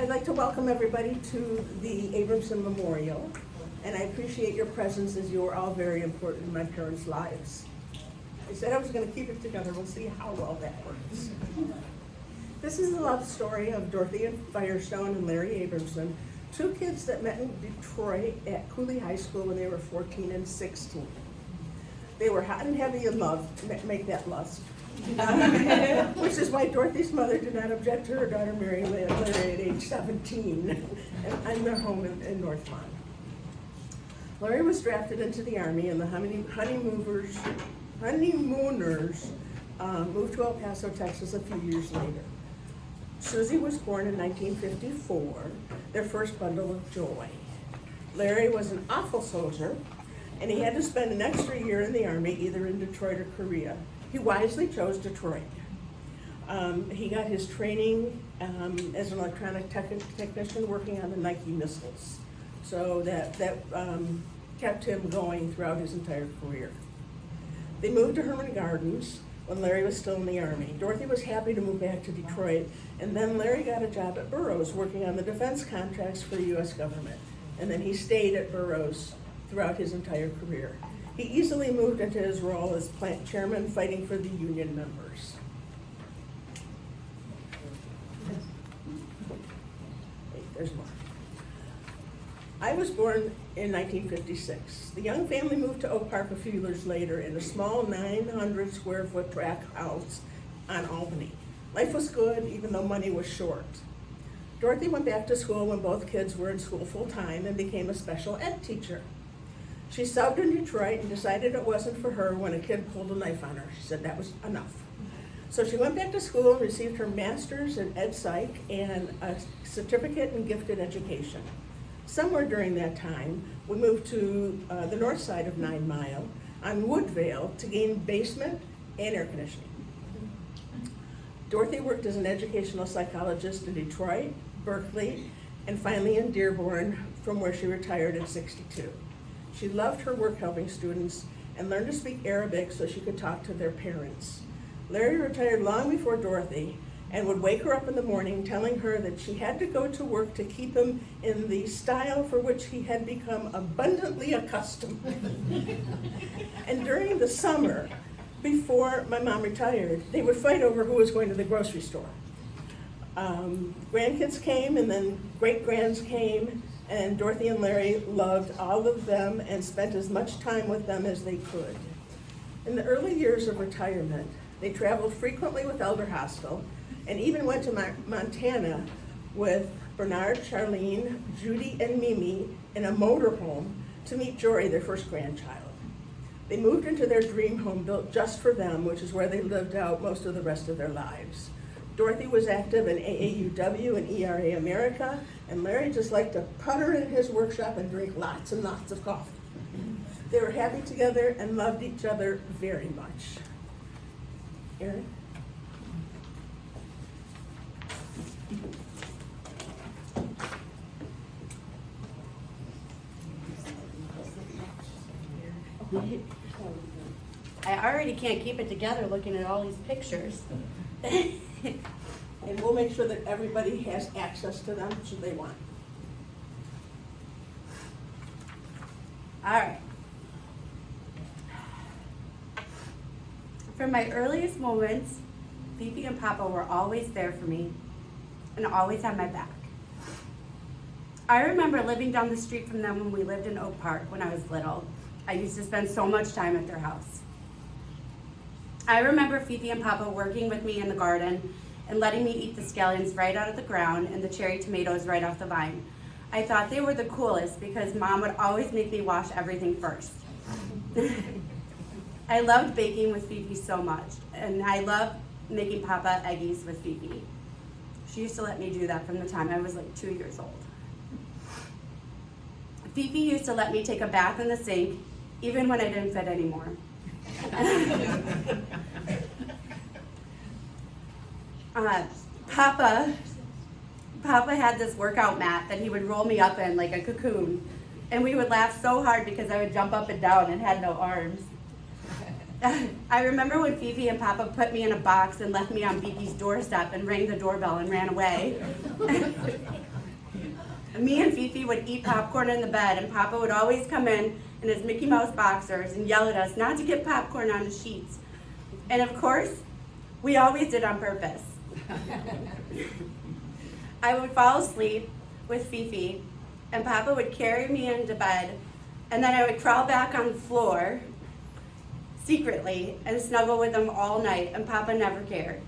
I'd like to welcome everybody to the Abramson Memorial, and I appreciate your presence as you are all very important in my parents' lives. I said I was going to keep it together. We'll see how well that works. This is the love story of Dorothy and Firestone and Larry Abramson, two kids that met in Detroit at Cooley High School when they were 14 and 16. They were hot and heavy in love, make that lust. Which is why Dorothy's mother did not object to her daughter marrying Larry at age 17 in their home in Northmont. Larry was drafted into the Army, and the honeymooners moved to El Paso, Texas a few years later. Susie was born in 1954, their first bundle of joy. Larry was an awful soldier, and he had to spend an extra year in the Army, either in Detroit or Korea. He wisely chose Detroit. He got his training as an electronic technician working on the Nike missiles. So that kept him going throughout his entire career. They moved to Herman Gardens when Larry was still in the Army. Dorothy was happy to move back to Detroit, and then Larry got a job at Burroughs working on the defense contracts for the U.S. government. And then he stayed at Burroughs throughout his entire career. He easily moved into his role as plant chairman, fighting for the union members. Wait, there's more. I was born in 1956. The young family moved to Oak Park a few years later in a small 900 square foot tract house on Albany. Life was good, even though money was short. Dorothy went back to school when both kids were in school full time and became a special ed teacher. She subbed in Detroit and decided it wasn't for her when a kid pulled a knife on her. She said that was enough. So she went back to school and received her master's in Ed Psych and a certificate in gifted education. Somewhere during that time, we moved to the north side of 9 Mile on Woodvale to gain basement and air conditioning. Dorothy worked as an educational psychologist in Detroit, Berkeley, and finally in Dearborn, from where she retired at 62. She loved her work helping students and learned to speak Arabic so she could talk to their parents. Larry retired long before Dorothy and would wake her up in the morning telling her that she had to go to work to keep him in the style for which he had become abundantly accustomed. And during the summer, before my mom retired, they would fight over who was going to the grocery store. Grandkids came, and then great-grands came, and Dorothy and Larry loved all of them and spent as much time with them as they could. In the early years of retirement, they traveled frequently with Elder Hostel and even went to Montana with Bernard, Charlene, Judy, and Mimi in a motorhome to meet Jory, their first grandchild. They moved into their dream home built just for them, which is where they lived out most of the rest of their lives. Dorothy was active in AAUW and ERA America, and Larry just liked to putter in his workshop and drink lots and lots of coffee. They were happy together and loved each other very much. Erin? I already can't keep it together looking at all these pictures. And we'll make sure that everybody has access to them should they want. All right. From my earliest moments, Fifi and Papa were always there for me and always had my back. I remember living down the street from them when we lived in Oak Park when I was little. I used to spend so much time at their house. I remember Fifi and Papa working with me in the garden and letting me eat the scallions right out of the ground and the cherry tomatoes right off the vine. I thought they were the coolest because Mom would always make me wash everything first. I loved baking with Fifi so much, and I loved making Papa eggies with Fifi. She used to let me do that from the time I was like 2 years old. Fifi used to let me take a bath in the sink, even when I didn't fit anymore. Papa had this workout mat that he would roll me up in like a cocoon, and we would laugh so hard because I would jump up and down and had no arms. I remember when Fifi and Papa put me in a box and left me on Beaky's doorstep and rang the doorbell and ran away. Me and Fifi would eat popcorn in the bed, and Papa would always come in his Mickey Mouse boxers and yell at us not to get popcorn on the sheets. And of course, we always did on purpose. I would fall asleep with Fifi, and Papa would carry me into bed, and then I would crawl back on the floor secretly and snuggle with him all night, and Papa never cared.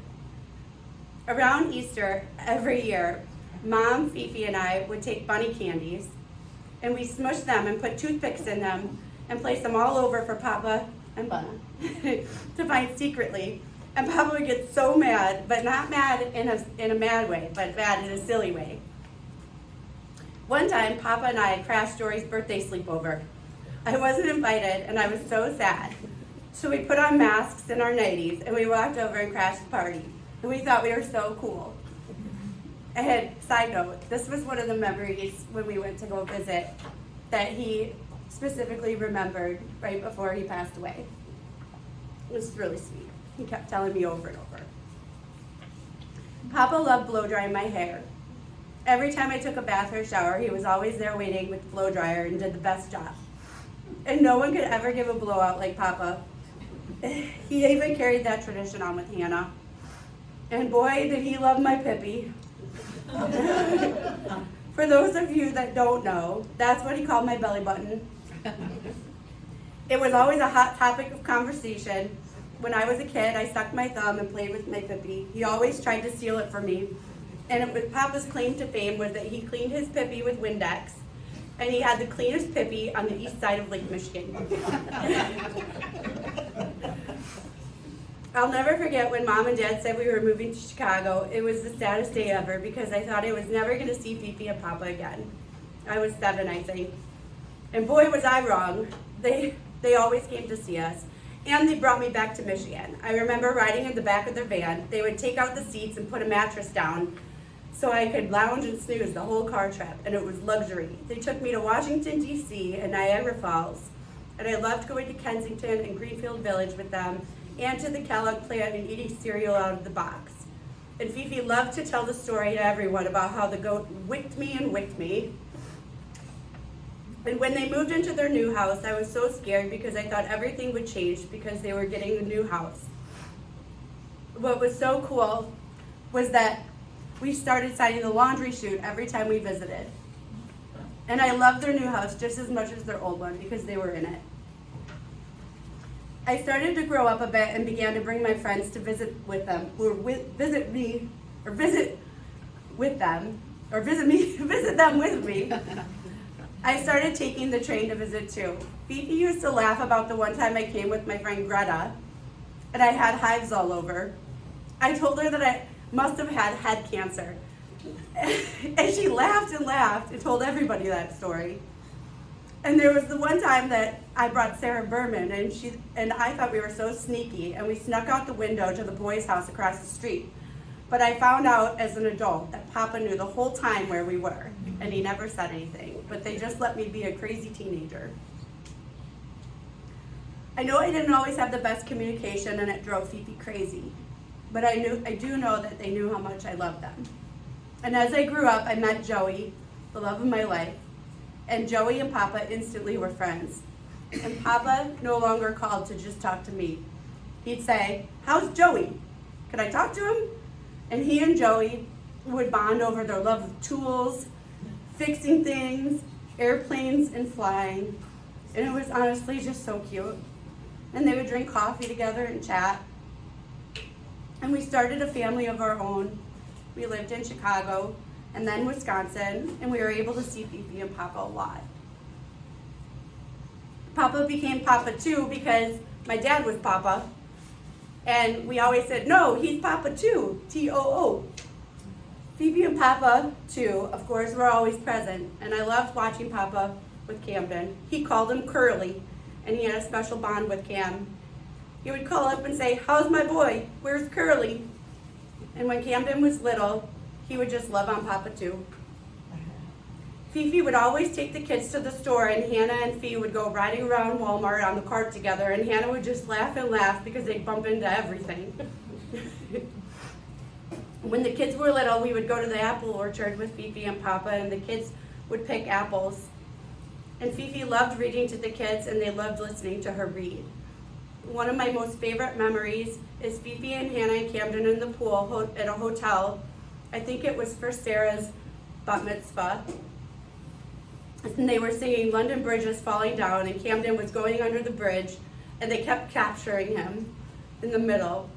Around Easter every year, Mom, Fifi, and I would take bunny candies, and we smushed them and put toothpicks in them and place them all over for Papa and Bunna to find secretly. And Papa would get so mad, but not mad in a mad way, but mad in a silly way. One time, Papa and I crashed Dory's birthday sleepover. I wasn't invited, and I was so sad. So we put on masks and our nighties, and we walked over and crashed the party. And we thought we were so cool. And side note, this was one of the memories when we went to go visit that he specifically remembered right before he passed away. It was really sweet. He kept telling me over and over. Papa loved blow drying my hair. Every time I took a bath or shower, he was always there waiting with the blow dryer and did the best job. And no one could ever give a blowout like Papa. He even carried that tradition on with Hannah. And boy, did he love my Pippi. For those of you that don't know, that's what he called my belly button. It was always a hot topic of conversation. When I was a kid, I stuck my thumb and played with my Pippi. He always tried to steal it from me. And Papa's claim to fame was that he cleaned his Pippi with Windex, and he had the cleanest Pippi on the east side of Lake Michigan. I'll never forget when Mom and Dad said we were moving to Chicago. It was the saddest day ever because I thought I was never going to see Fifi and Papa again. I was 7, I think. And boy, was I wrong. They always came to see us. And they brought me back to Michigan. I remember riding in the back of their van. They would take out the seats and put a mattress down so I could lounge and snooze the whole car trip, and it was luxury. They took me to Washington, D.C. and Niagara Falls, and I loved going to Kensington and Greenfield Village with them, and to the Kellogg plant and eating cereal out of the box. And Fifi loved to tell the story to everyone about how the goat wicked me and wicked me. And when they moved into their new house, I was so scared because I thought everything would change because they were getting a new house. What was so cool was that we started signing the laundry chute every time we visited. And I loved their new house just as much as their old one because they were in it. I started to grow up a bit and began to bring my friends to visit with them, visit them with me. I started taking the train to visit too. Fifi used to laugh about the one time I came with my friend Greta, and I had hives all over. I told her that I must have had head cancer. And she laughed and laughed and told everybody that story. And there was the one time that I brought Sarah Berman, and I thought we were so sneaky, and we snuck out the window to the boys' house across the street. But I found out as an adult that Papa knew the whole time where we were, and he never said anything, but they just let me be a crazy teenager. I know I didn't always have the best communication, and it drove Fifi crazy, but I do know that they knew how much I loved them. And as I grew up, I met Joey, the love of my life, and Joey and Papa instantly were friends. And Papa no longer called to just talk to me. He'd say, "How's Joey? Could I talk to him?" And he and Joey would bond over their love of tools, fixing things, airplanes, and flying. And it was honestly just so cute. And they would drink coffee together and chat. And we started a family of our own. We lived in Chicago and then Wisconsin, and we were able to see Fifi and Papa a lot. Papa became Papa too because my dad was Papa. And we always said, "No, he's Papa too, T-O-O. Fifi and Papa too, of course, were always present. And I loved watching Papa with Camden. He called him Curly, and he had a special bond with Cam. He would call up and say, "How's my boy? Where's Curly?" And when Camden was little, he would just love on Papa too. Fifi would always take the kids to the store, and Hannah and Fee would go riding around Walmart on the cart together, and Hannah would just laugh and laugh because they'd bump into everything. When the kids were little, we would go to the apple orchard with Fifi and Papa, and the kids would pick apples. And Fifi loved reading to the kids, and they loved listening to her read. One of my most favorite memories is Fifi and Hannah and Camden in the pool at a hotel. I think it was for Sarah's bat mitzvah. And they were singing London Bridge is Falling Down, and Camden was going under the bridge, and they kept capturing him in the middle.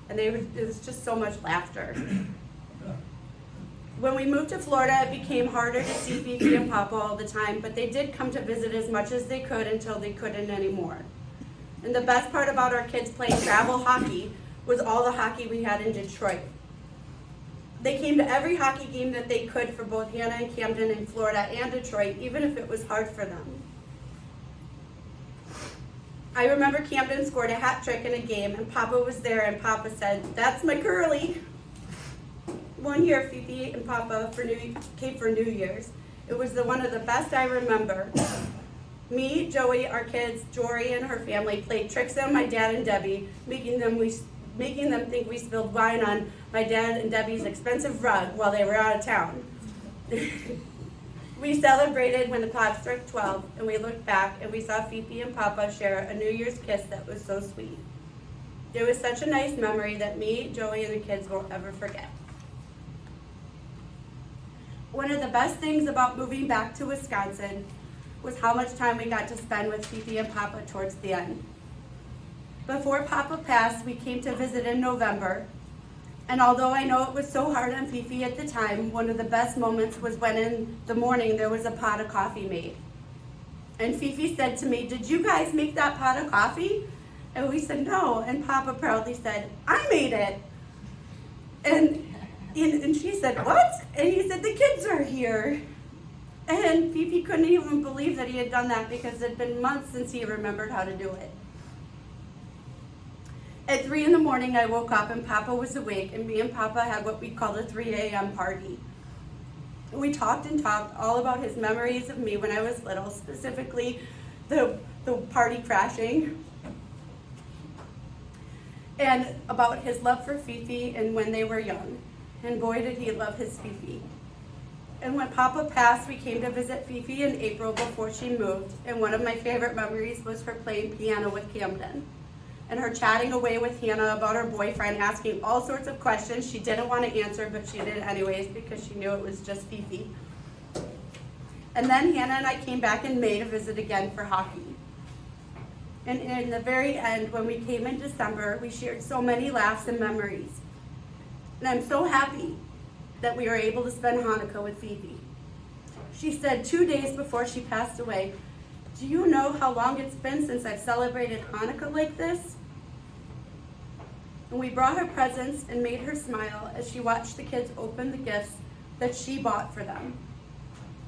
And it was just so much laughter. When we moved to Florida, it became harder to see Fifi and Papa all the time, but they did come to visit as much as they could until they couldn't anymore. And the best part about our kids playing travel hockey was all the hockey we had in Detroit. They came to every hockey game that they could for both Hannah and Camden in Florida and Detroit, even if it was hard for them. I remember Camden scored a hat trick in a game, and Papa was there, and Papa said, "That's my girlie." One year, Fifi and Papa came for New Year's. It was one of the best I remember. Me, Joey, our kids, Jory, and her family played tricks on my dad and Debbie, making them think we spilled wine on my dad and Debbie's expensive rug while they were out of town. We celebrated when the clock struck 12, and we looked back and we saw Fifi and Papa share a New Year's kiss that was so sweet. It was such a nice memory that me, Joey, and the kids won't ever forget. One of the best things about moving back to Wisconsin was how much time we got to spend with Fifi and Papa towards the end. Before Papa passed, we came to visit in November, and although I know it was so hard on Fifi at the time, one of the best moments was when in the morning there was a pot of coffee made. And Fifi said to me, "Did you guys make that pot of coffee?" And we said, "No," and Papa proudly said, "I made it." And she said, "What?" And he said, "The kids are here." And Fifi couldn't even believe that he had done that because it had been months since he remembered how to do it. At 3 in the morning, I woke up and Papa was awake, and me and Papa had what we called a 3 a.m. party. We talked and talked all about his memories of me when I was little, specifically the party crashing, and about his love for Fifi and when they were young. And boy, did he love his Fifi. And when Papa passed, we came to visit Fifi in April before she moved, and one of my favorite memories was her playing piano with Camden, and her chatting away with Hannah about her boyfriend, asking all sorts of questions she didn't want to answer, but she did anyways because she knew it was just Fifi. And then Hannah and I came back in May to visit again for hockey. And in the very end, when we came in December, we shared so many laughs and memories. And I'm so happy that we were able to spend Hanukkah with Fifi. She said 2 days before she passed away, "Do you know how long it's been since I've celebrated Hanukkah like this?" And we brought her presents and made her smile as she watched the kids open the gifts that she bought for them.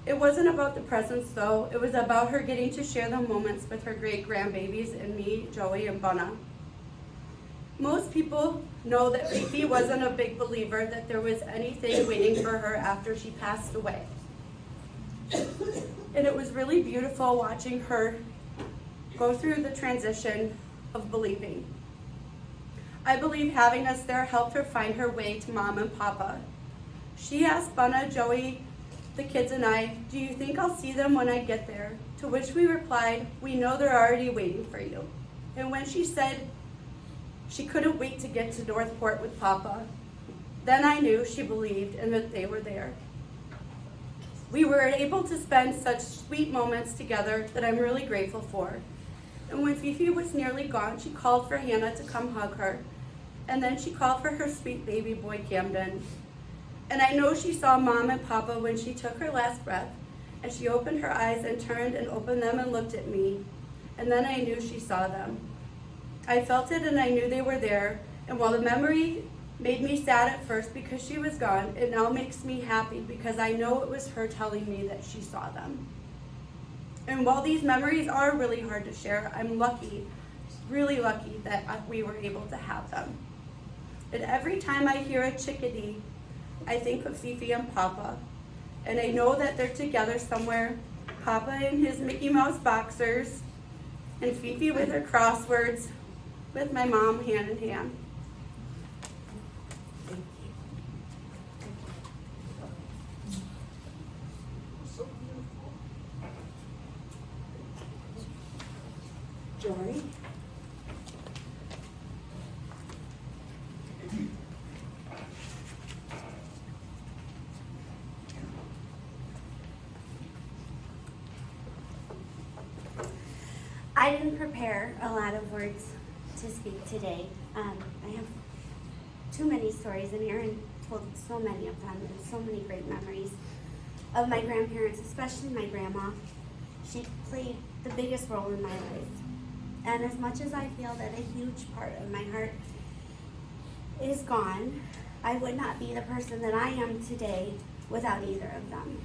It wasn't about the presents though, it was about her getting to share the moments with her great grandbabies and me, Joey, and Bunna. Most people know that Fifi wasn't a big believer that there was anything waiting for her after she passed away. And it was really beautiful watching her go through the transition of believing. I believe having us there helped her find her way to Mom and Papa. She asked Bunna, Joey, the kids, and I, "Do you think I'll see them when I get there?" To which we replied, "We know they're already waiting for you." And when she said she couldn't wait to get to Northport with Papa, then I knew she believed and that they were there. We were able to spend such sweet moments together that I'm really grateful for. And when Fifi was nearly gone, she called for Hannah to come hug her. And then she called for her sweet baby boy, Camden. And I know she saw Mom and Papa when she took her last breath, and she opened her eyes and turned and opened them and looked at me. And then I knew she saw them. I felt it and I knew they were there. And while the memory made me sad at first because she was gone, it now makes me happy because I know it was her telling me that she saw them. And while these memories are really hard to share, I'm lucky, really lucky that we were able to have them. And every time I hear a chickadee, I think of Fifi and Papa. And I know that they're together somewhere, Papa in his Mickey Mouse boxers, and Fifi with her crosswords, with my mom hand in hand. Thank you. So beautiful. Joy. I didn't prepare a lot of words to speak today. I have too many stories, and Aaron told so many of them, and so many great memories of my grandparents, especially my grandma. She played the biggest role in my life. And as much as I feel that a huge part of my heart is gone, I would not be the person that I am today without either of them.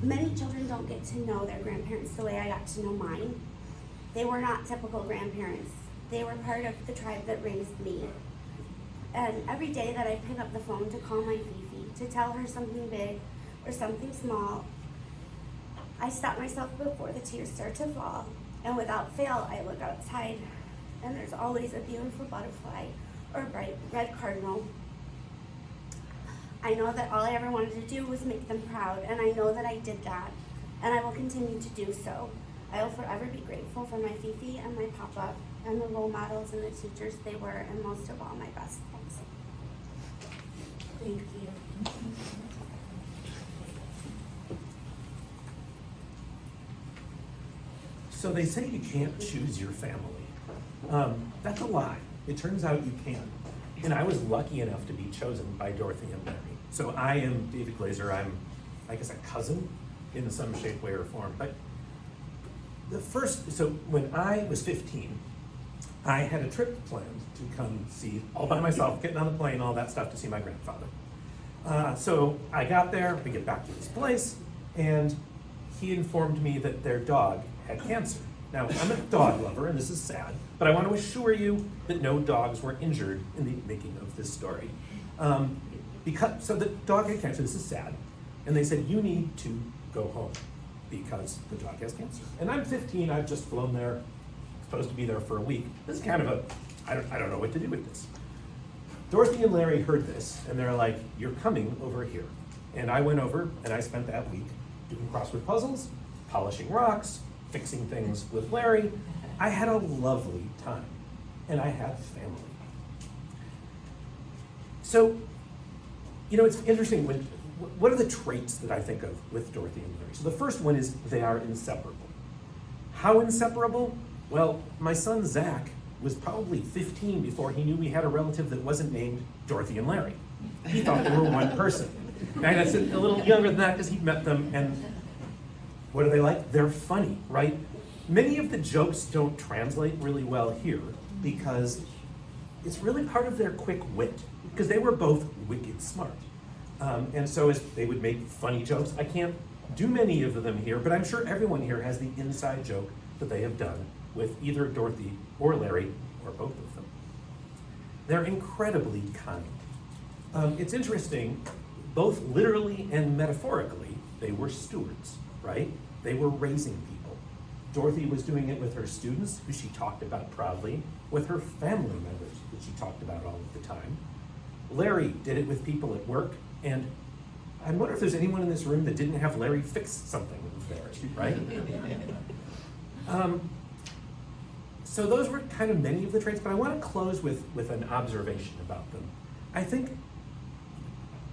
Many children don't get to know their grandparents the way I got to know mine. They were not typical grandparents. They were part of the tribe that raised me. And every day that I pick up the phone to call my Fifi, to tell her something big or something small, I stop myself before the tears start to fall. And without fail, I look outside, and there's always a beautiful butterfly or a bright red cardinal. I know that all I ever wanted to do was make them proud, and I know that I did that, and I will continue to do so. I will forever be grateful for my Fifi and my Papa, and the role models and the teachers they were, and most of all, my best friends. Thank you. So they say you can't choose your family. That's a lie. It turns out you can. And I was lucky enough to be chosen by Dorothy and Larry. So I am David Glazer. I'm, I guess, a cousin in some shape, way, or form. But so when I was 15, I had a trip planned to come see, all by myself, getting on the plane, all that stuff, to see my grandfather. So I got there, we get back to this place, and he informed me that their dog had cancer. Now, I'm a dog lover, and this is sad, but I want to assure you that no dogs were injured in the making of this story. So the dog had cancer, this is sad, and they said, you need to go home because the dog has cancer. And I'm 15, I've just flown there, supposed to be there for a week. This is kind of I don't know what to do with this. Dorothy and Larry heard this, and they're like, you're coming over here. And I went over, and I spent that week doing crossword puzzles, polishing rocks, fixing things with Larry. I had a lovely time, and I had family. So, it's interesting, what are the traits that I think of with Dorothy and Larry? So the first one is they are inseparable. How inseparable? Well, my son Zach was probably 15 before he knew we had a relative that wasn't named Dorothy and Larry. He thought they were one person. And that's a little younger than that because he met them, and what are they like? They're funny, right? Many of the jokes don't translate really well here because it's really part of their quick wit, because they were both wicked smart. And so as they would make funny jokes, I can't do many of them here, but I'm sure everyone here has the inside joke that they have done with either Dorothy or Larry or both of them. They're incredibly kind. It's interesting, both literally and metaphorically, they were stewards, right? They were raising people. Dorothy was doing it with her students, who she talked about proudly, with her family members, that she talked about all of the time. Larry did it with people at work, and I wonder if there's anyone in this room that didn't have Larry fix something of theirs, right? So those were kind of many of the traits, but I want to close with an observation about them. I think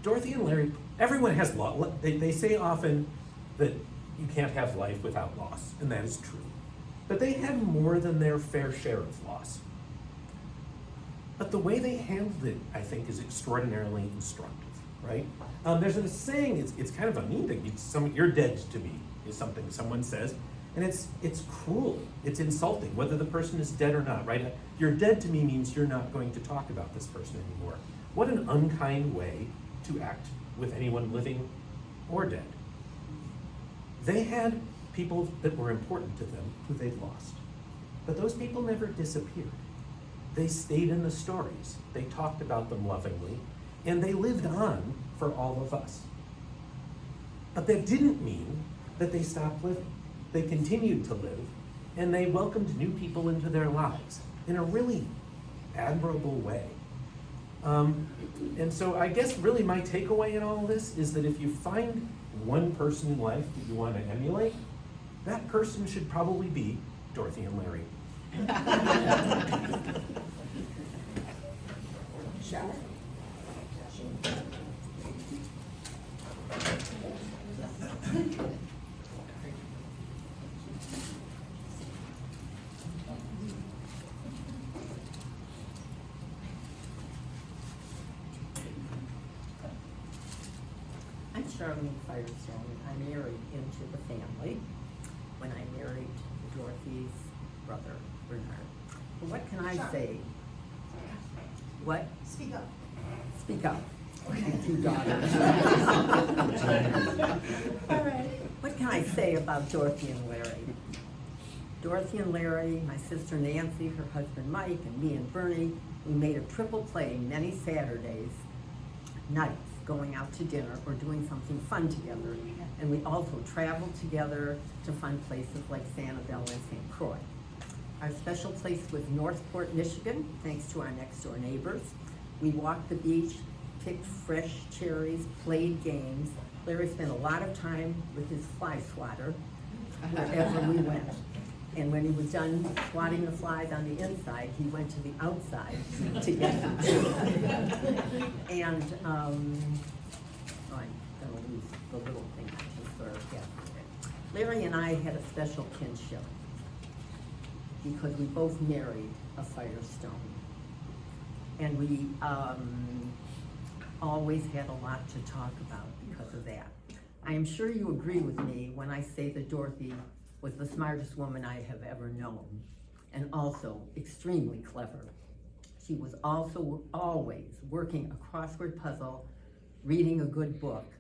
Dorothy and Larry, everyone has loss. They say often that you can't have life without loss, and that is true. But they had more than their fair share of loss. But the way they handled it, I think, is extraordinarily instructive, right? There's a saying, it's kind of a mean thing. You're dead to me is something someone says, and it's cruel, it's insulting, whether the person is dead or not, right? You're dead to me means you're not going to talk about this person anymore. What an unkind way to act with anyone living or dead. They had people that were important to them who they'd lost, but those people never disappeared. They stayed in the stories, they talked about them lovingly, and they lived on for all of us. But that didn't mean that they stopped living. They continued to live, and they welcomed new people into their lives in a really admirable way. And so I guess really my takeaway in all this is that if you find one person in life that you want to emulate, that person should probably be Dorothy and Larry. Shower. I'm Charlene Firestone. I married into the family when I married Dorothy's brother, Bernard. But what can I say? What? Speak up. Speak up. And two daughters. All right. What can I say about Dorothy and Larry? Dorothy and Larry, my sister Nancy, her husband Mike, and me and Bernie, we made a triple play many Saturdays nights, going out to dinner or doing something fun together. And we also traveled together to fun places like Sanibel and St. Croix. Our special place was Northport, Michigan, thanks to our next door neighbors. We walked the beach, picked fresh cherries, played games. Larry spent a lot of time with his fly swatter wherever we went. And when he was done swatting the flies on the inside, he went to the outside to get them too. And, oh, I'm gonna lose the little thing I just sort of got. Larry and I had a special kinship because we both married a Firestone. And we always had a lot to talk about because of that. I am sure you agree with me when I say that Dorothy was the smartest woman I have ever known, and also extremely clever. She was also always working a crossword puzzle, reading a good book,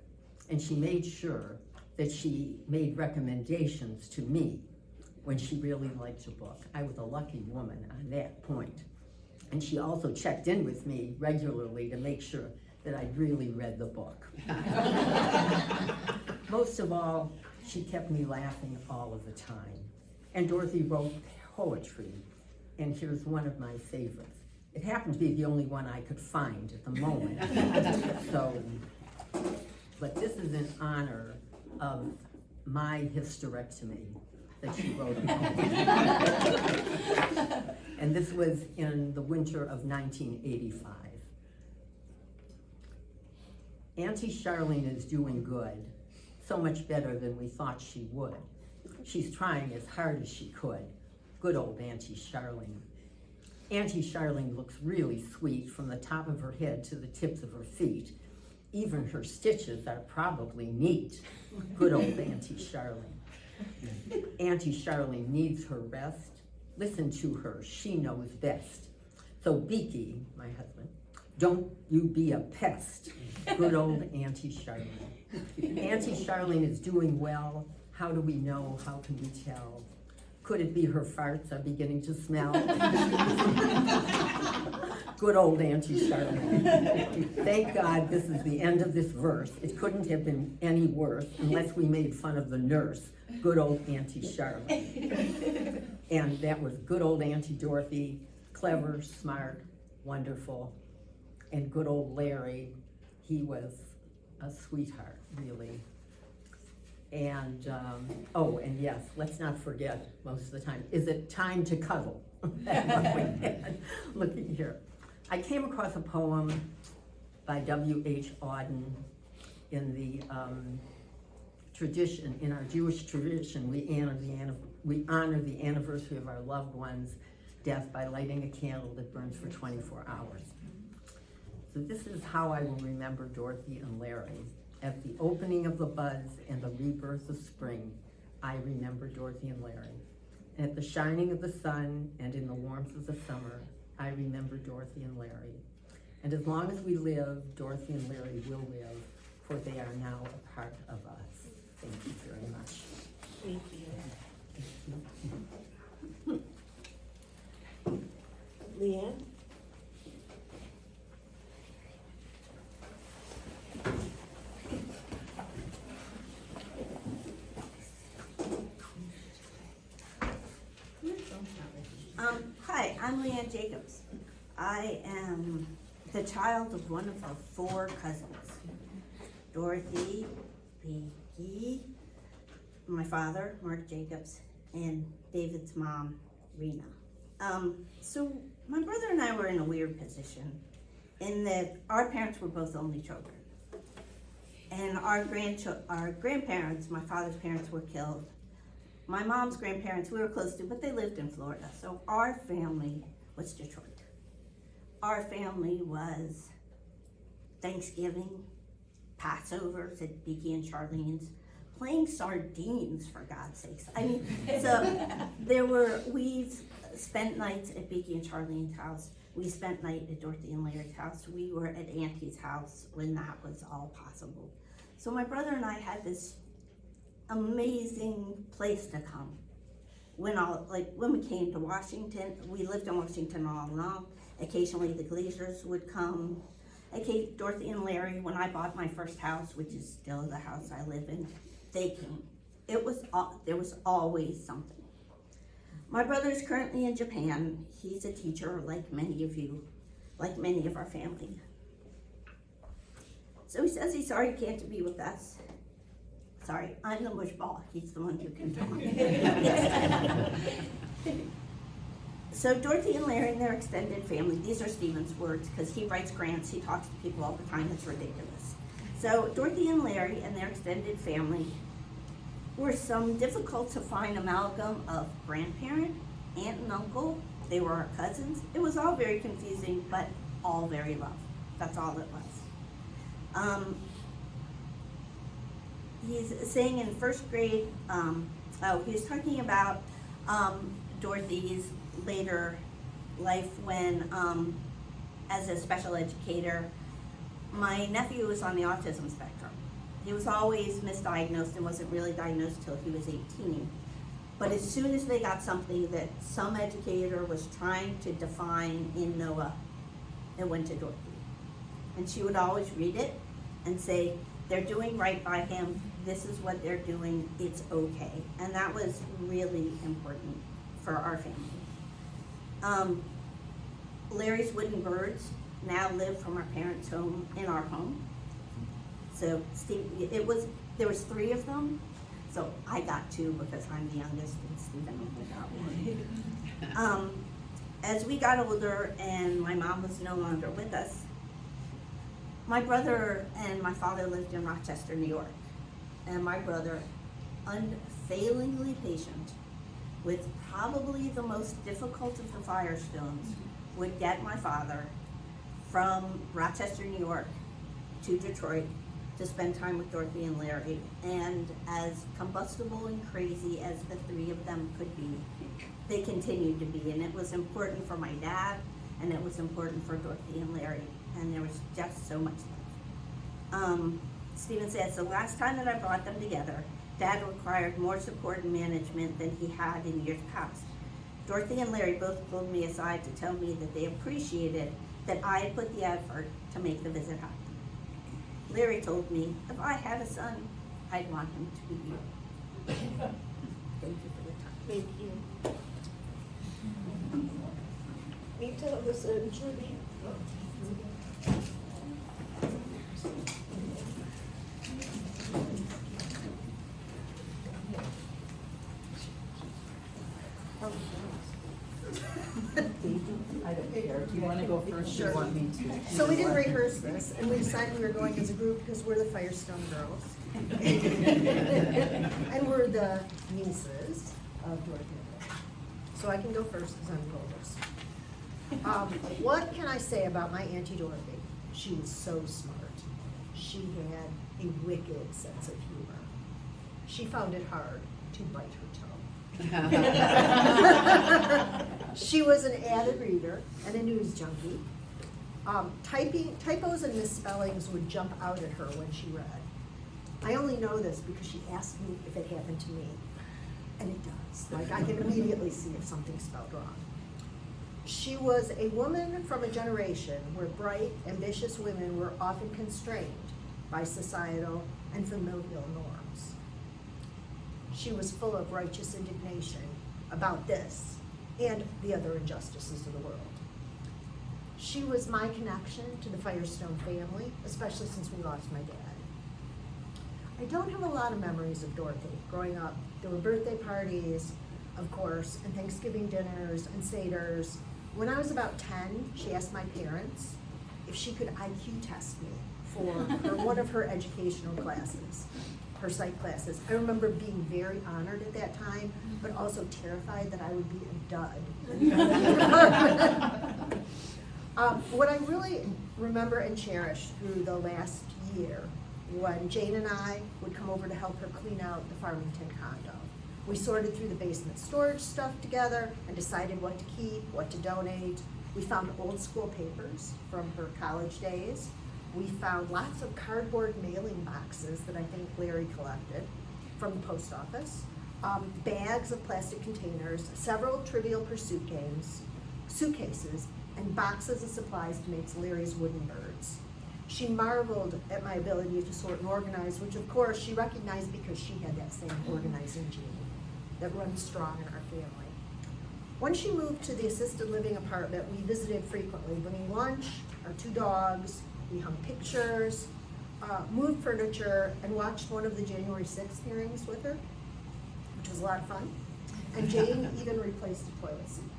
and she made sure that she made recommendations to me when she really liked a book. I was a lucky woman on that point. And she also checked in with me regularly to make sure that I'd really read the book. Most of all, she kept me laughing all of the time. And Dorothy wrote poetry, and here's one of my favorites. It happened to be the only one I could find at the moment. So, but this is in honor of my hysterectomy that she wrote a poem. And this was in the winter of 1985. Auntie Charlene is doing good, so much better than we thought she would. She's trying as hard as she could. Good old Auntie Charlene. Auntie Charlene looks really sweet from the top of her head to the tips of her feet. Even her stitches are probably neat. Good old Auntie Charlene. Auntie Charlene needs her rest. Listen to her, she knows best. So Beaky, my husband, don't you be a pest. Good old Auntie Charlene. Auntie Charlene is doing well. How do we know? How can we tell? Could it be her farts are beginning to smell? Good old Auntie Charlene. Thank God this is the end of this verse. It couldn't have been any worse unless we made fun of the nurse. Good old Auntie Charlene. And that was good old Auntie Dorothy, clever, smart, wonderful. And good old Larry, he was a sweetheart, really. And, oh, and yes, let's not forget, most of the time, is it time to cuddle? Looking here. I came across a poem by W.H. Auden in the tradition, in our Jewish tradition, we honor the anniversary of our loved one's death by lighting a candle that burns for 24 hours. So this is how I will remember Dorothy and Larry. At the opening of the buds and the rebirth of spring, I remember Dorothy and Larry. And at the shining of the sun and in the warmth of the summer, I remember Dorothy and Larry. And as long as we live, Dorothy and Larry will live, for they are now a part of us. Thank you very much. Thank you. Leanne? Hi, I'm Leanne Jacobs. I am the child of one of our 4 cousins. Dorothy, Beaky, my father, Mark Jacobs, and David's mom, Rena. So my brother and I were in a weird position in that our parents were both only children. And our grandparents, my father's parents, were killed. My mom's grandparents we were close to, but they lived in Florida. So our family was Detroit. Our family was Thanksgiving, Passovers at Beaky and Charlene's, playing sardines, for God's sakes. I mean, so we've spent nights at Beaky and Charlene's house. We spent night at Dorothy and Larry's house. We were at Auntie's house when that was all possible. So my brother and I had this amazing place to come. When we came to Washington, we lived in Washington all along. Occasionally the Glazers would come. Dorothy and Larry, when I bought my first house, which is still the house I live in, they came. There was always something. My brother is currently in Japan. He's a teacher, like many of you, like many of our family. So he says he's sorry he can't be with us. Sorry, I'm the mushball. He's the one who can talk. So Dorothy and Larry and their extended family, these are Stephen's words because he writes grants, he talks to people all the time, it's ridiculous. So Dorothy and Larry and their extended family were some difficult to find amalgam of grandparent, aunt and uncle. They were our cousins. It was all very confusing, but all very loved. That's all it was. He's saying in first grade, he was talking about Dorothy's later life when, as a special educator, my nephew was on the autism spectrum. He was always misdiagnosed and wasn't really diagnosed till he was 18. But as soon as they got something that some educator was trying to define in Noah, it went to Dorothy. And she would always read it and say, they're doing right by him, this is what they're doing, it's okay. And that was really important for our family. Larry's wooden birds now live from our parents' home in our home. So there was 3 of them. So I got 2 because I'm the youngest and Stephen only got 1. As we got older and my mom was no longer with us, my brother and my father lived in Rochester, New York. And my brother, unfailingly patient, with probably the most difficult of the Firestones, would get my father from Rochester, New York to Detroit to spend time with Dorothy and Larry. And as combustible and crazy as the 3 of them could be, they continued to be. And it was important for my dad, and it was important for Dorothy and Larry. And there was just so much love. Stephen says, the last time that I brought them together, Dad required more support and management than he had in years past. Dorothy and Larry both pulled me aside to tell me that they appreciated that I had put the effort to make the visit happen. Larry told me, if I had a son, I'd want him to be you. Thank you for the time. Thank you. Me too, listen, Judy. I don't care. Do you want to go first or you want me to? So we didn't rehearse this, and we decided we were going as a group because we're the Firestone girls. And we're the nieces of Dorothy and Larry. So I can go first because I'm the oldest. What can I say about my Auntie Dorothy? She was so smart. She had a wicked sense of humor. She found it hard to bite her toe. She was an avid reader and a news junkie. Typos and misspellings would jump out at her when she read. I only know this because she asked me if it happened to me, and it does. Like, I can immediately see if something's spelled wrong. She was a woman from a generation where bright, ambitious women were often constrained by societal and familial norms. She was full of righteous indignation about this and the other injustices of the world. She was my connection to the Firestone family, especially since we lost my dad. I don't have a lot of memories of Dorothy. Growing up, there were birthday parties, of course, and Thanksgiving dinners and seders. When I was about 10, she asked my parents if she could IQ test me for one of her educational classes, her psych classes. I remember being very honored at that time, but also terrified that I would be a dud. What I really remember and cherish through the last year, when Jane and I would come over to help her clean out the Farmington condo. We sorted through the basement storage stuff together and decided what to keep, what to donate. We found old school papers from her college days. We found lots of cardboard mailing boxes that I think Larry collected from the post office, bags of plastic containers, several Trivial Pursuit games, suitcases, and boxes of supplies to make Larry's wooden birds. She marveled at my ability to sort and organize, which of course she recognized because she had that same organizing gene that runs strong in our family. When she moved to the assisted living apartment, we visited frequently, bringing lunch, our 2 dogs, we hung pictures, moved furniture, and watched one of the January 6th hearings with her, which was a lot of fun. And Jane even replaced the toilet seat.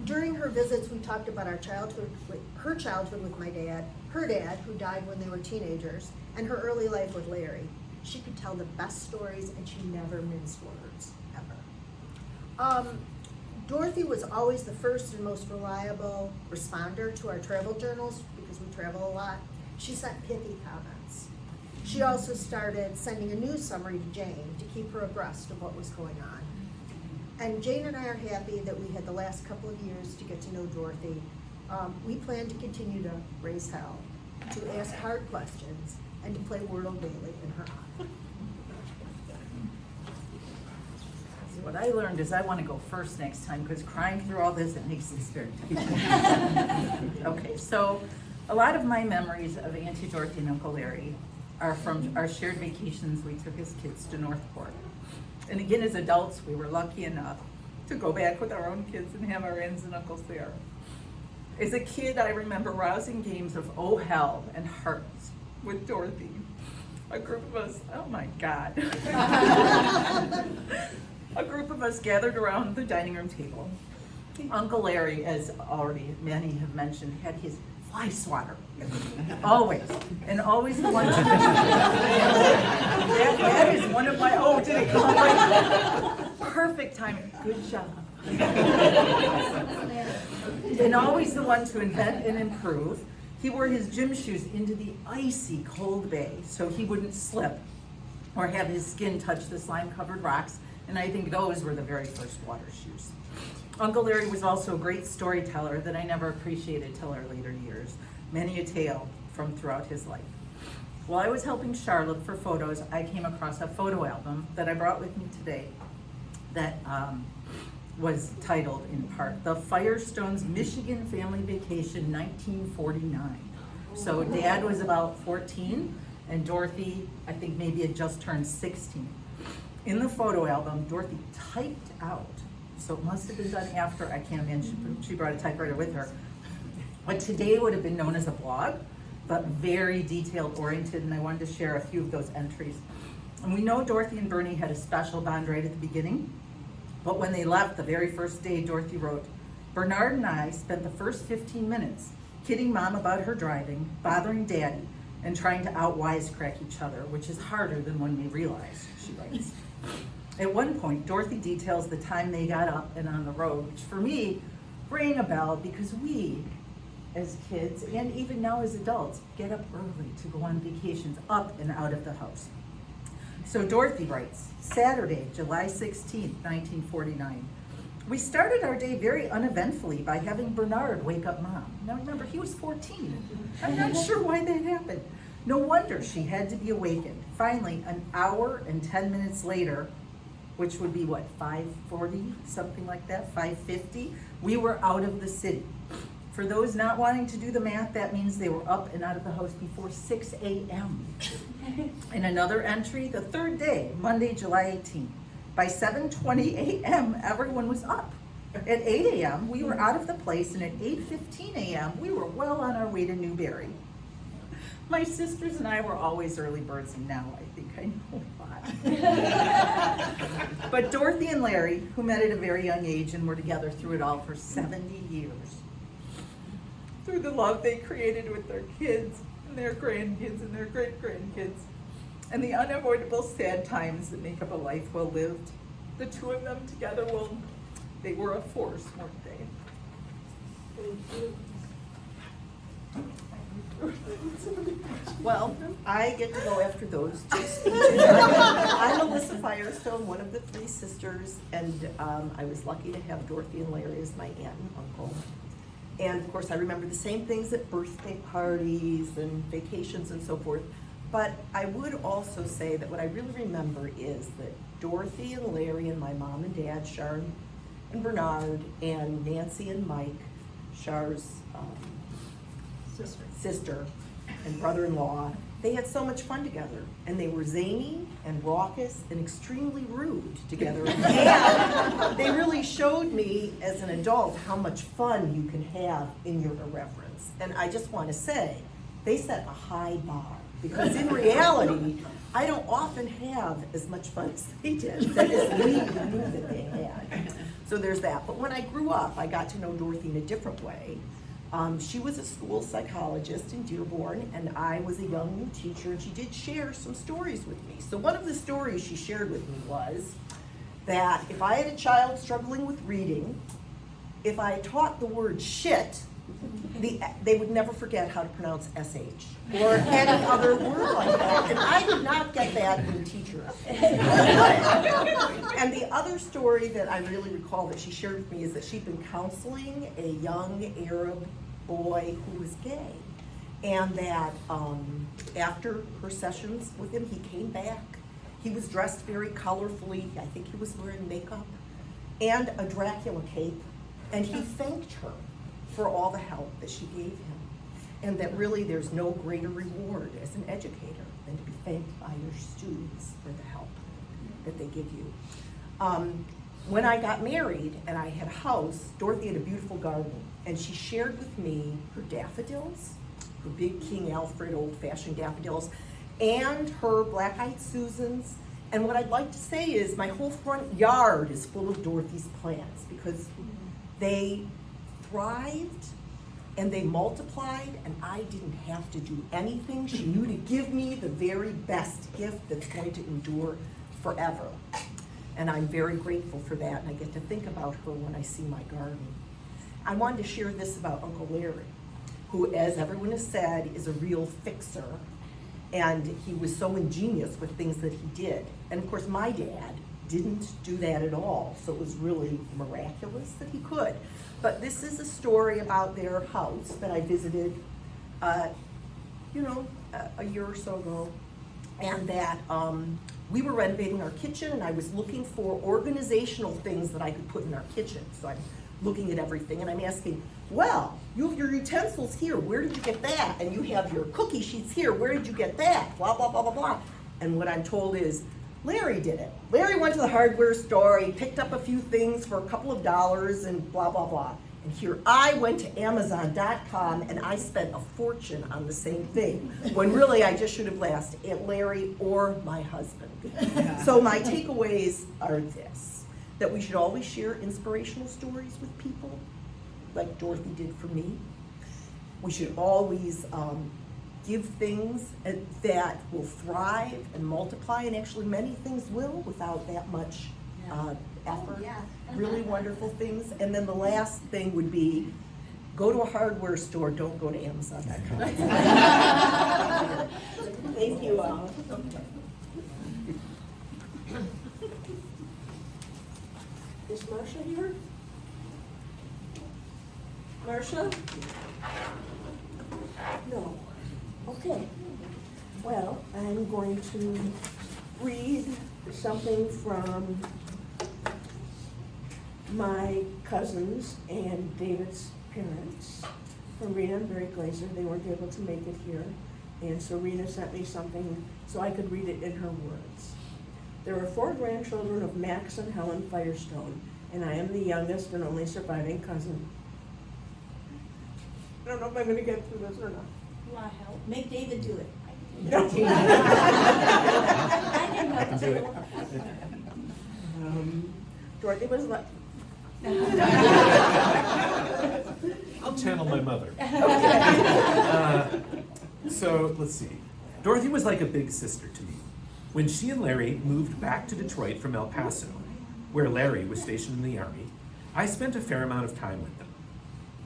During her visits, we talked about her childhood with my dad, her dad, who died when they were teenagers, and her early life with Larry. She could tell the best stories, and she never minced words, ever. Dorothy was always the first and most reliable responder to our travel journals, because we travel a lot. She sent pithy comments. She also started sending a news summary to Jane to keep her abreast of what was going on. And Jane and I are happy that we had the last couple of years to get to know Dorothy. We plan to continue to raise hell, to ask hard questions, and to play Wordle daily in her honor. What I learned is I want to go first next time, because crying through all this, it makes this very difficult. Okay, so a lot of my memories of Auntie Dorothy and Uncle Larry are from our shared vacations we took as kids to Northport. And again, as adults, we were lucky enough to go back with our own kids and have our aunts and uncles there. As a kid, I remember rousing games of Oh Hell and Hearts with Dorothy. A group of us, oh my God. A group of us gathered around the dining room table. Uncle Larry, as already many have mentioned, had his fly swatter. Always. And always the one. That is one of my, oh, did it come right? Perfect timing. Good job. And always the one to invent and improve. He wore his gym shoes into the icy cold bay so he wouldn't slip or have his skin touch the slime-covered rocks. And I think those were the very first water shoes. Uncle Larry was also a great storyteller that I never appreciated till our later years. Many a tale from throughout his life. While I was helping Charlotte for photos, I came across a photo album that I brought with me today that was titled, in part, The Firestones Michigan Family Vacation 1949. So Dad was about 14, and Dorothy, I think maybe had just turned 16. In the photo album, Dorothy typed out, so it must have been done after, I can't imagine, she brought a typewriter with her, what today would have been known as a blog, but very detailed oriented, and I wanted to share a few of those entries. And we know Dorothy and Bernie had a special bond right at the beginning, but when they left the very first day, Dorothy wrote, Bernard and I spent the first 15 minutes kidding Mom about her driving, bothering Daddy, and trying to out-wisecrack each other, which is harder than when we realized, she writes. At one point, Dorothy details the time they got up and on the road, which for me rang a bell because we, as kids, and even now as adults, get up early to go on vacations up and out of the house. So Dorothy writes, Saturday, July 16th, 1949. We started our day very uneventfully by having Bernard wake up Mom. Now remember, he was 14. I'm not sure why that happened. No wonder she had to be awakened. Finally, an hour and 10 minutes later, which would be what, 5:40, something like that, 5:50, we were out of the city. For those not wanting to do the math, that means they were up and out of the house before 6 a.m. In another entry, the third day, Monday, July 18th, by 7:20 a.m., everyone was up. At 8 a.m., we were out of the place, and at 8:15 a.m., we were well on our way to Newberry. My sisters and I were always early birds, and now I think I know why. But Dorothy and Larry, who met at a very young age and were together through it all for 70 years, through the love they created with their kids and their grandkids and their great-grandkids, and the unavoidable sad times that make up a life well lived, the two of them together, well, they were a force, weren't they? Well, I get to go after those two speeches. I'm Melissa Firestone, one of the three sisters, and I was lucky to have Dorothy and Larry as my aunt and uncle. And of course, I remember the same things at birthday parties and vacations and so forth. But I would also say that what I really remember is that Dorothy and Larry and my mom and dad, Sharon and Bernard, and Nancy and Mike, Char's sister and brother-in-law, they had so much fun together, and they were zany and raucous and extremely rude together. And they really showed me as an adult how much fun you can have in your irreverence. And I just want to say, they set a high bar, because in reality, I don't often have as much fun as they did. That is, we knew that they had. So there's that. But when I grew up, I got to know Dorothy in a different way. She was a school psychologist in Dearborn, and I was a young new teacher, and she did share some stories with me. So one of the stories she shared with me was that if I had a child struggling with reading, if I taught the word shit, they would never forget how to pronounce SH or any other word like that. And I did not get that in teachers. And the other story that I really recall that she shared with me is that she'd been counseling a young Arab boy who was gay. And that after her sessions with him, he came back. He was dressed very colorfully. I think he was wearing makeup and a Dracula cape. And he thanked her for all the help that she gave him. And that really there's no greater reward as an educator than to be thanked by your students for the help that they give you. When I got married and I had a house, Dorothy had a beautiful garden, and she shared with me her daffodils, her big King Alfred old-fashioned daffodils, and her black-eyed Susans. And what I'd like to say is my whole front yard is full of Dorothy's plants, because they thrived and they multiplied, and I didn't have to do anything. She knew to give me the very best gift that's going to endure forever. And I'm very grateful for that, and I get to think about her when I see my garden. I wanted to share this about Uncle Larry, who, as everyone has said, is a real fixer, and he was so ingenious with things that he did. And of course, my dad didn't do that at all, so it was really miraculous that he could. But this is a story about their house that I visited, a year or so ago, and that we were renovating our kitchen, and I was looking for organizational things that I could put in our kitchen. So I'm looking at everything, and I'm asking, well, you have your utensils here, where did you get that? And you have your cookie sheets here, where did you get that? Blah, blah, blah, blah, blah. And what I'm told is, Larry did it. Larry went to the hardware store, he picked up a few things for a couple of dollars and blah, blah, blah. And here I went to Amazon.com and I spent a fortune on the same thing, when really I just should have asked Aunt Larry or my husband. So my takeaways are this, that we should always share inspirational stories with people, like Dorothy did for me. We should always give things that will thrive and multiply, and actually many things will without that much effort. Really wonderful things. And then the last thing would be, go to a hardware store, don't go to Amazon.com. Thank you all. Is Marcia here? Marcia? No. Okay. Well, I'm going to read something from my cousins and David's parents, from Rena and Barry Glazer. They weren't able to make it here, and so Rena sent me something so I could read it in her words. There are 4 grandchildren of Max and Helen Firestone, and I am the youngest and only surviving cousin. I don't know if I'm going to get through this or not. You want help? Make David do it. No. I didn't know I can do it. Dorothy was like, I'll channel my mother. So let's see. Dorothy was like a big sister to me. When she and Larry moved back to Detroit from El Paso, where Larry was stationed in the Army, I spent a fair amount of time with them.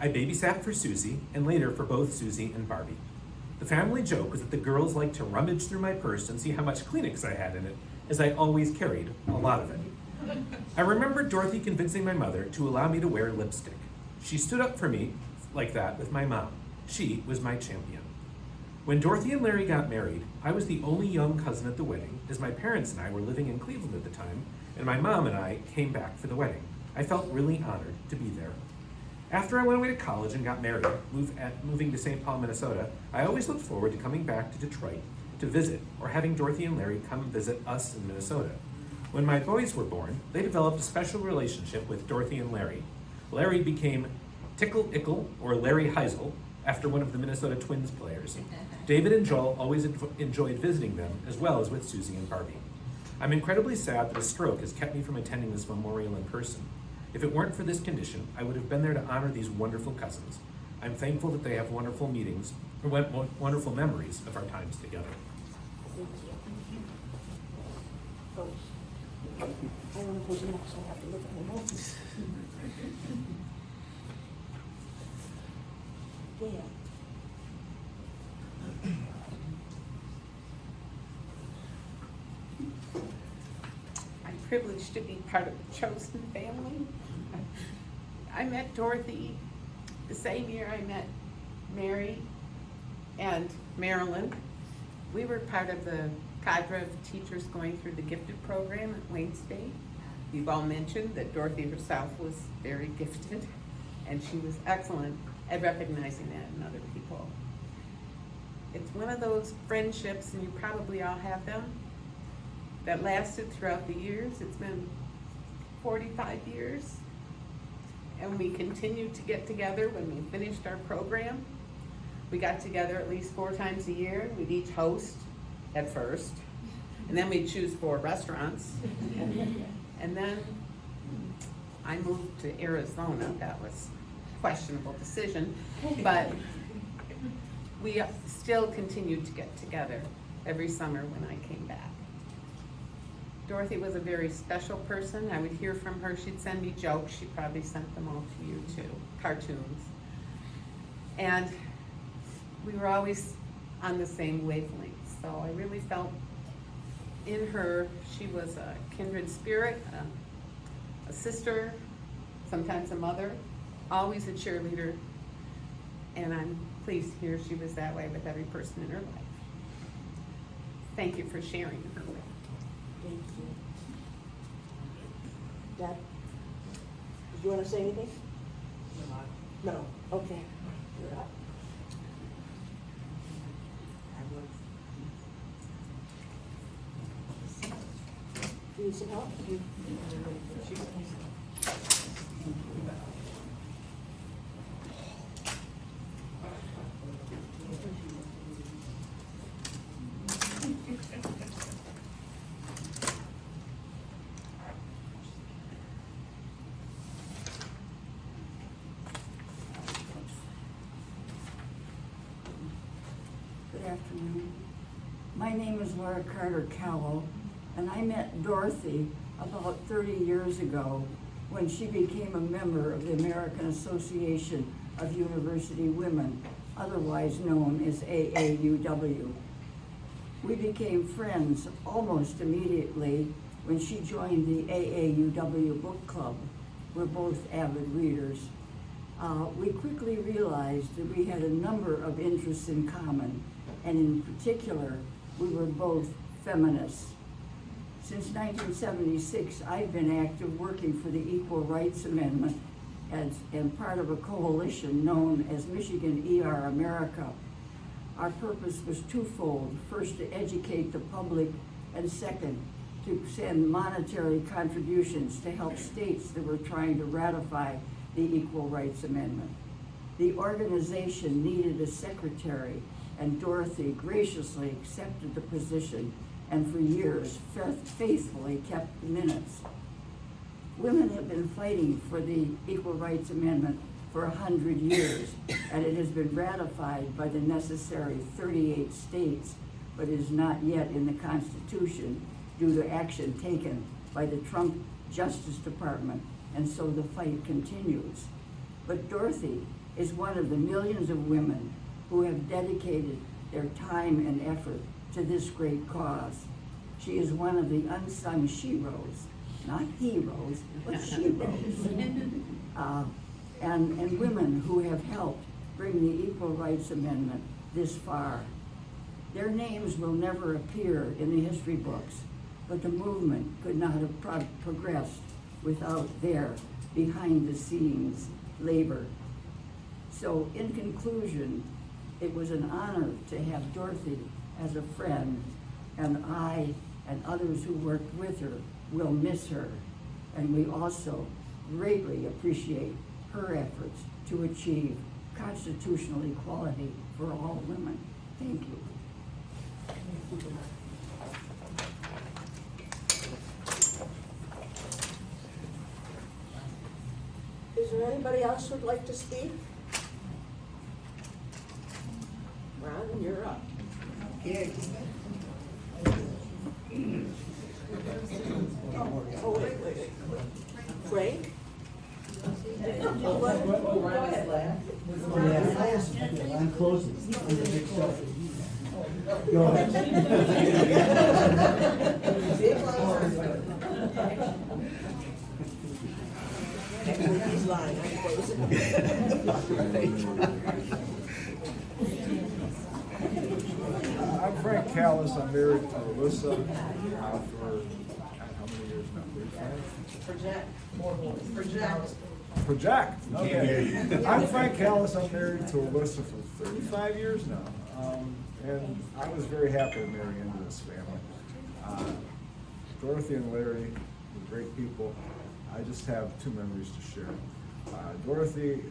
I babysat for Susie and later for both Susie and Barbie. The family joke was that the girls liked to rummage through my purse and see how much Kleenex I had in it, as I always carried a lot of it. I remember Dorothy convincing my mother to allow me to wear lipstick. She stood up for me like that with my mom. She was my champion. When Dorothy and Larry got married, I was the only young cousin at the wedding, as my parents and I were living in Cleveland at the time, and my mom and I came back for the wedding. I felt really honored to be there. After I went away to college and got married, moving to St. Paul, Minnesota, I always looked forward to coming back to Detroit to visit, or having Dorothy and Larry come visit us in Minnesota. When my boys were born, they developed a special relationship with Dorothy and Larry. Larry became Tickle Ickle, or Larry Heisel, after one of the Minnesota Twins players. David and Joel always enjoyed visiting them, as well as with Susie and Barbie. I'm incredibly sad that a stroke has kept me from attending this memorial in person. If it weren't for this condition, I would have been there to honor these wonderful cousins. I'm thankful that they have wonderful meetings, or wonderful memories of our times together. thank you. Oh, I don't know who's next, I have to look at my notes. Yeah. I'm privileged to be part of the chosen family. I met Dorothy the same year I met Mary and Marilyn. We were part of the cadre of teachers going through the gifted program at Wayne State. You've all mentioned that Dorothy herself was very gifted, and she was excellent at recognizing that in other people. It's one of those friendships, and you probably all have them, that lasted throughout the years. It's been 45 years, and we continued to get together when we finished our program. We got together at least 4 times a year. We'd each host at first, and then we'd choose 4 restaurants. And then I moved to Arizona. That was a questionable decision, but we still continued to get together every summer when I came back. Dorothy was a very special person. I would hear from her. She'd send me jokes. She probably sent them all to you too, cartoons. And we were always on the same wavelength. So I really felt in her, she was a kindred spirit, a sister, sometimes a mother, always a cheerleader. And I'm pleased to hear she was that way with every person in her life. Thank you for sharing her with me. Thank you. Dad, did you want to say anything? No. Okay. You're up. Do you need some help? Good afternoon. My name is Laura Carter Callow, and I met Dorothy about 30 years ago when she became a member of the American Association of University Women, otherwise known as AAUW. We became friends almost immediately when she joined the AAUW book club. We're both avid readers. We quickly realized that we had a number of interests in common, and in particular, we were both feminists. Since 1976, I've been active working for the Equal Rights Amendment and part of a coalition known as Michigan ER America. Our purpose was twofold. First, to educate the public, and second, to send monetary contributions to help states that were trying to ratify the Equal Rights Amendment. The organization needed a secretary, and Dorothy graciously accepted the position and for years faithfully kept the minutes. Women have been fighting for the Equal Rights Amendment for 100 years, and it has been ratified by the necessary 38 states, but is not yet in the Constitution due to action taken by the Trump Justice Department, and so the fight continues. But Dorothy is one of the millions of women who have dedicated their time and effort to this great cause. She is one of the unsung sheroes, not heroes, but sheroes. And women who have helped bring the Equal Rights Amendment this far. Their names will never appear in the history books, but the movement could not have progressed without their behind-the-scenes labor. So in conclusion, it was an honor to have Dorothy as a friend, and I and others who worked with her will miss her. And we also greatly appreciate her efforts to achieve constitutional equality for all women. Thank you. Is there anybody else who'd like to speak? Ron, you're up. Oh, wait. Frank? I'm closing. I'm the big selfie. Go ahead. He's lying, I'm closing. I'm Frank Callis. I'm married to Alyssa for how many years now? Project. Okay. I'm Frank Callis. I'm married to Alyssa for 35 years now. And I was very happy to marry into this family. Dorothy and Larry were great people. I just have two memories to share. Dorothy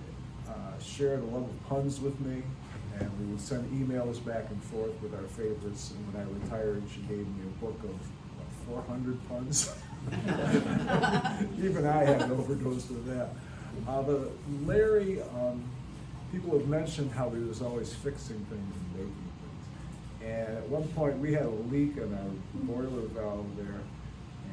shared a love of puns with me, and we would send emails back and forth with our favorites. And when I retired, she gave me a book of 400 puns. Even I had an overdose of that. But Larry, people have mentioned how he was always fixing things and making things. And at one point, we had a leak in our boiler valve there,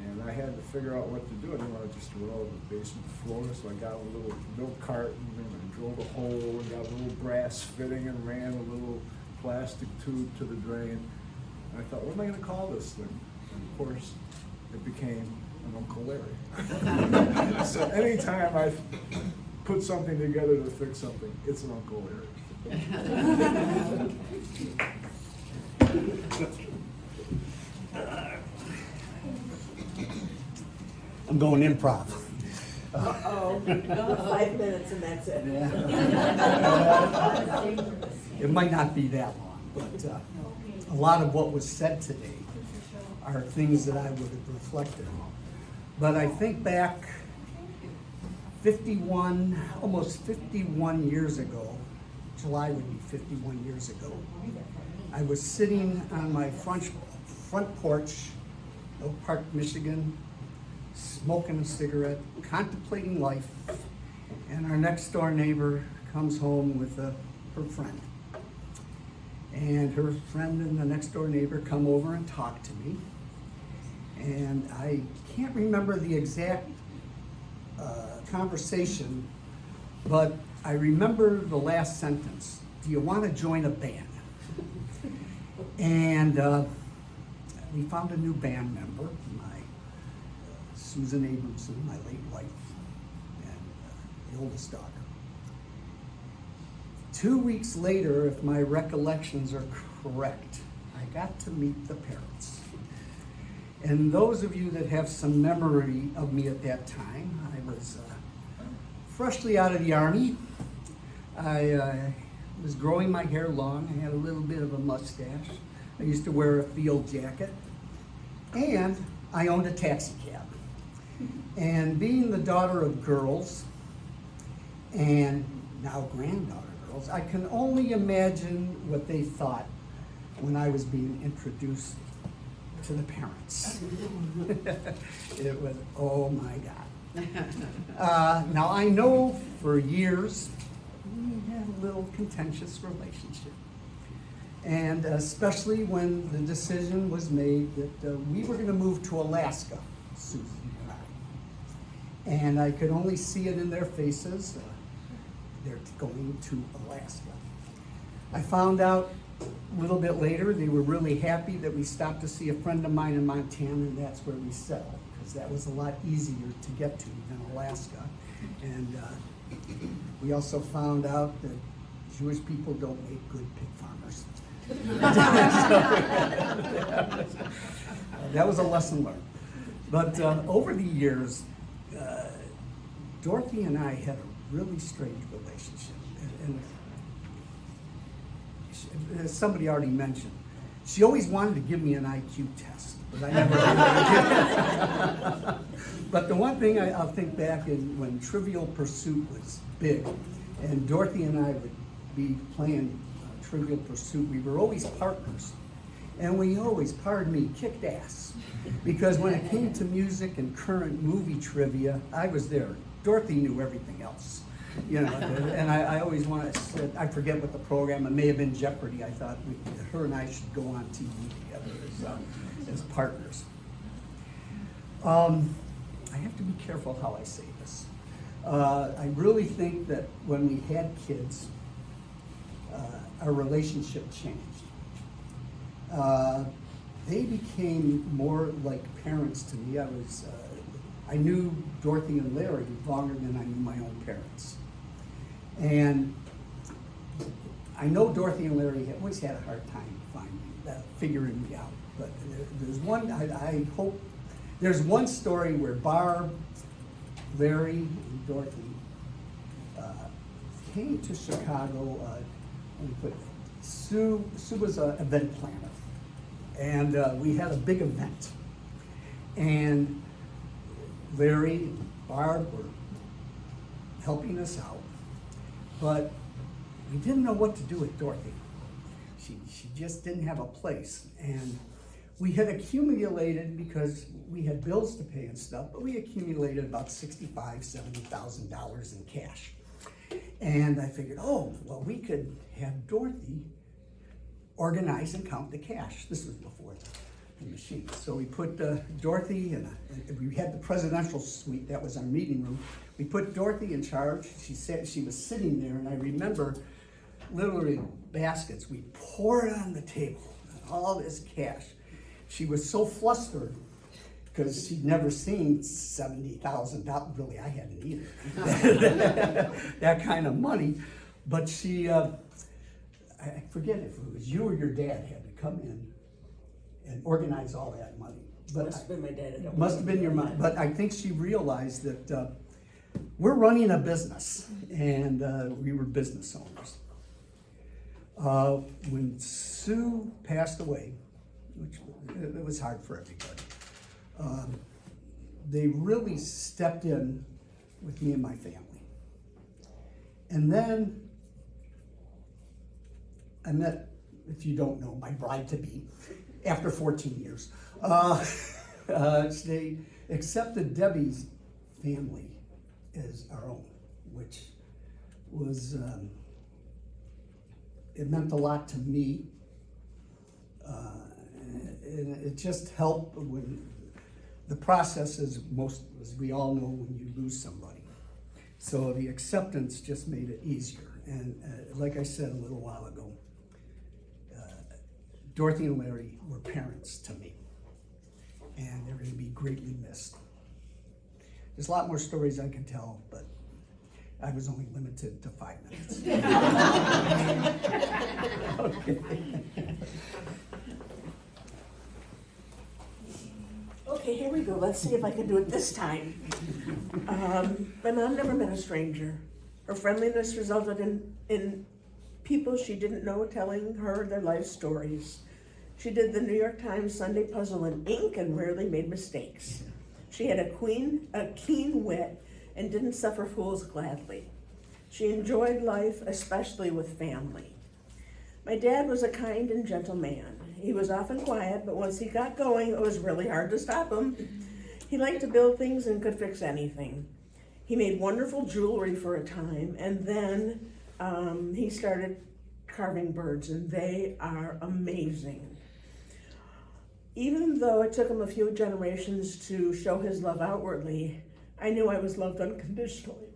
and I had to figure out what to do. I didn't want to just roll the basement floor, so I got a little milk carton and I drilled a hole and got a little brass fitting and ran a little plastic tube to the drain. And I thought, what am I going to call this thing? And of course, it became an Uncle Larry. So anytime I put something together to fix something, it's an Uncle Larry. I'm going improv. Uh-oh, 5 minutes and that's it. It might not be that long, but a lot of what was said today are things that I would have reflected on. But I think back 51, almost 51 years ago, July would be 51 years ago, I was sitting on my front porch, Oak Park, Michigan, smoking a cigarette, contemplating life, and our next door neighbor comes home with her friend. And her friend and the next door neighbor come over and talk to me. And I can't remember the exact conversation, but I remember the last sentence. Do you want to join a band? And we found a new band member, Susan Abramson, my late wife, and the oldest daughter. 2 weeks later, if my recollections are correct, I got to meet the parents. And those of you that have some memory of me at that time, I was freshly out of the Army. I was growing my hair long. I had a little bit of a mustache. I used to wear a field jacket. And I owned a taxi cab. And being the daughter of girls, and now granddaughter girls. I can only imagine what they thought when I was being introduced to the parents. It was, oh my God. Now I know for years we had a little contentious relationship. And especially when the decision was made that we were gonna move to Alaska, Susan and I. And I could only see it in their faces. They're going to Alaska. I found out a little bit later they were really happy that we stopped to see a friend of mine in Montana, and that's where we settled, because that was a lot easier to get to than Alaska. And we also found out that Jewish people don't make good pig farmers. That was a lesson learned. But over the years, Dorothy and I had a really strange relationship. And as somebody already mentioned, she always wanted to give me an IQ test, but I never did. But the one thing I'll think back is when Trivial Pursuit was big, and Dorothy and I would be playing Trivial Pursuit, we were always partners. And we always, pardon me, kicked ass. Because when it came to music and current movie trivia, I was there. Dorothy knew everything else. You know, and I always wanted to say, I forget what the program, it may have been Jeopardy. I thought her and I should go on TV together as partners. I have to be careful how I say this. I really think that when we had kids, our relationship changed. They became more like parents to me. I knew Dorothy and Larry longer than I knew my own parents. And I know Dorothy and Larry always had a hard time figuring me out. But there's one, I hope, there's one story where Barb, Larry, and Dorothy came to Chicago. Sue was an event planner. And we had a big event. And Larry and Barb were helping us out. But we didn't know what to do with Dorothy. She just didn't have a place. And we had accumulated, because we had bills to pay and stuff, but we accumulated about $65,000, $70,000 in cash. And I figured, oh, well, we could have Dorothy organize and count the cash. This was before the machine. So we put Dorothy in we had the presidential suite, that was our meeting room. We put Dorothy in charge. She was sitting there, and I remember literally baskets. We poured on the table, all this cash. She was so flustered because she'd never seen $70,000. Really, I hadn't either. That kind of money. But she, I forget if it was you or your dad had to come in and organize all that money. But Must have been my dad. Must have been your mom. But I think she realized that we're running a business, and we were business owners. When Sue passed away, which it was hard for everybody, they really stepped in with me and my family. And then I met, if you don't know, my bride-to-be after 14 years. They accepted Debbie's family as our own, which was, it meant a lot to me. And it just helped when the process is as we all know, when you lose somebody. So the acceptance just made it easier. And like I said a little while ago, Dorothy and Larry were parents to me, and they're going to be greatly missed. There's a lot more stories I can tell, but I was only limited to 5 minutes. Okay. Okay, here we go. Let's see if I can do it this time. My mom never met a stranger. Her friendliness resulted in people she didn't know telling her their life stories. She did the New York Times Sunday Puzzle in ink and rarely made mistakes. She had a keen wit and didn't suffer fools gladly. She enjoyed life, especially with family. My dad was a kind and gentle man. He was often quiet, but once he got going, it was really hard to stop him. He liked to build things and could fix anything. He made wonderful jewelry for a time, and then he started carving birds, and they are amazing. Even though it took him a few generations to show his love outwardly, I knew I was loved unconditionally.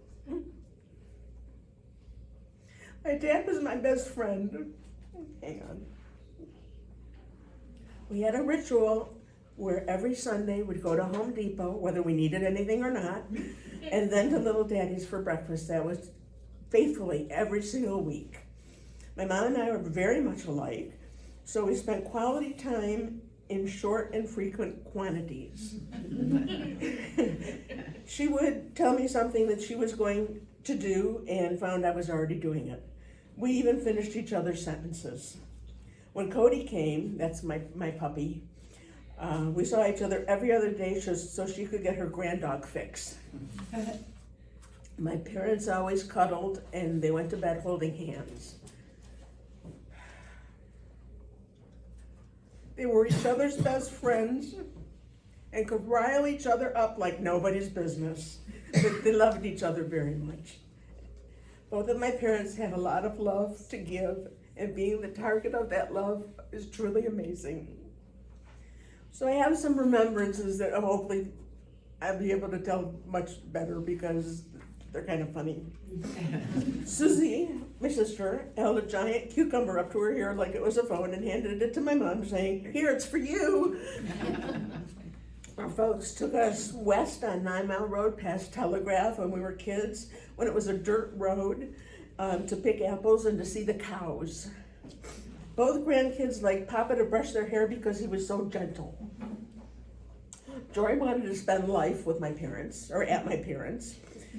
My dad was my best friend. Hang on. We had a ritual where every Sunday we'd go to Home Depot, whether we needed anything or not, and then to Little Daddy's for breakfast. That was faithfully every single week. My mom and I were very much alike, so we spent quality time in short and frequent quantities. She would tell me something that she was going to do and found I was already doing it. We even finished each other's sentences. When Cody came, that's my puppy, we saw each other every other day so she could get her grand dog fix. My parents always cuddled and they went to bed holding hands. They were each other's best friends and could rile each other up like nobody's business. But they loved each other very much. Both of my parents have a lot of love to give, and being the target of that love is truly amazing. So I have some remembrances that hopefully I'll be able to tell much better because they're kind of funny. Susie, my sister, held a giant cucumber up to her ear like it was a phone and handed it to my mom saying, "Here, it's for you." Our folks took us west on 9 Mile Road past Telegraph when we were kids, when it was a dirt road, to pick apples and to see the cows. Both grandkids liked Papa to brush their hair because he was so gentle. Jory wanted to spend life with my parents, or at my parents'.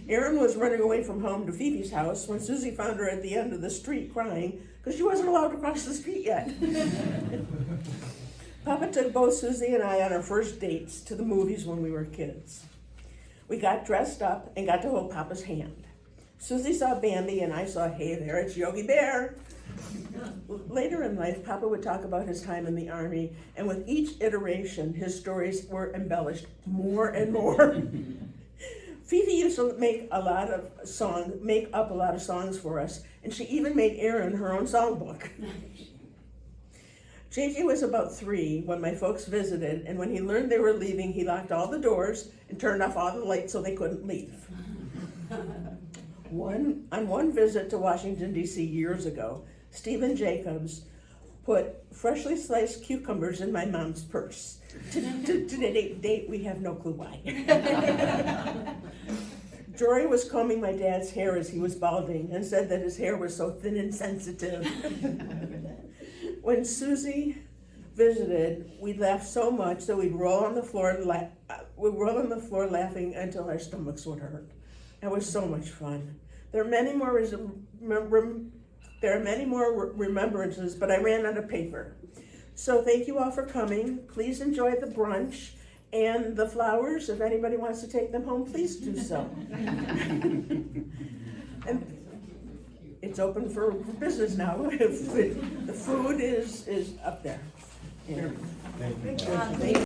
Erin was running away from home to Phoebe's house when Susie found her at the end of the street crying because she wasn't allowed to cross the street yet. Papa took both Susie and I on our first dates to the movies when we were kids. We got dressed up and got to hold Papa's hand. Susie saw Bambi and I saw, "Hey there, it's Yogi Bear." Later in life, Papa would talk about his time in the Army, and with each iteration, his stories were embellished more and more. Phoebe used to make up a lot of songs for us, and she even made Erin her own songbook. JJ was about 3 when my folks visited, and when he learned they were leaving, he locked all the doors and turned off all the lights so they couldn't leave. On one visit to Washington, D.C. years ago, Stephen Jacobs put freshly sliced cucumbers in my mom's purse. To date, we have no clue why. Jory was combing my dad's hair as he was balding and said that his hair was so thin and sensitive. When Susie visited, we'd laugh so much that we'd roll on the floor laughing until our stomachs would hurt. It was so much fun. There are many more remembrances, but I ran out of paper. So thank you all for coming. Please enjoy the brunch and the flowers. If anybody wants to take them home, please do so. And it's open for business now. The food is up there. Yeah. Thank you. Thank you.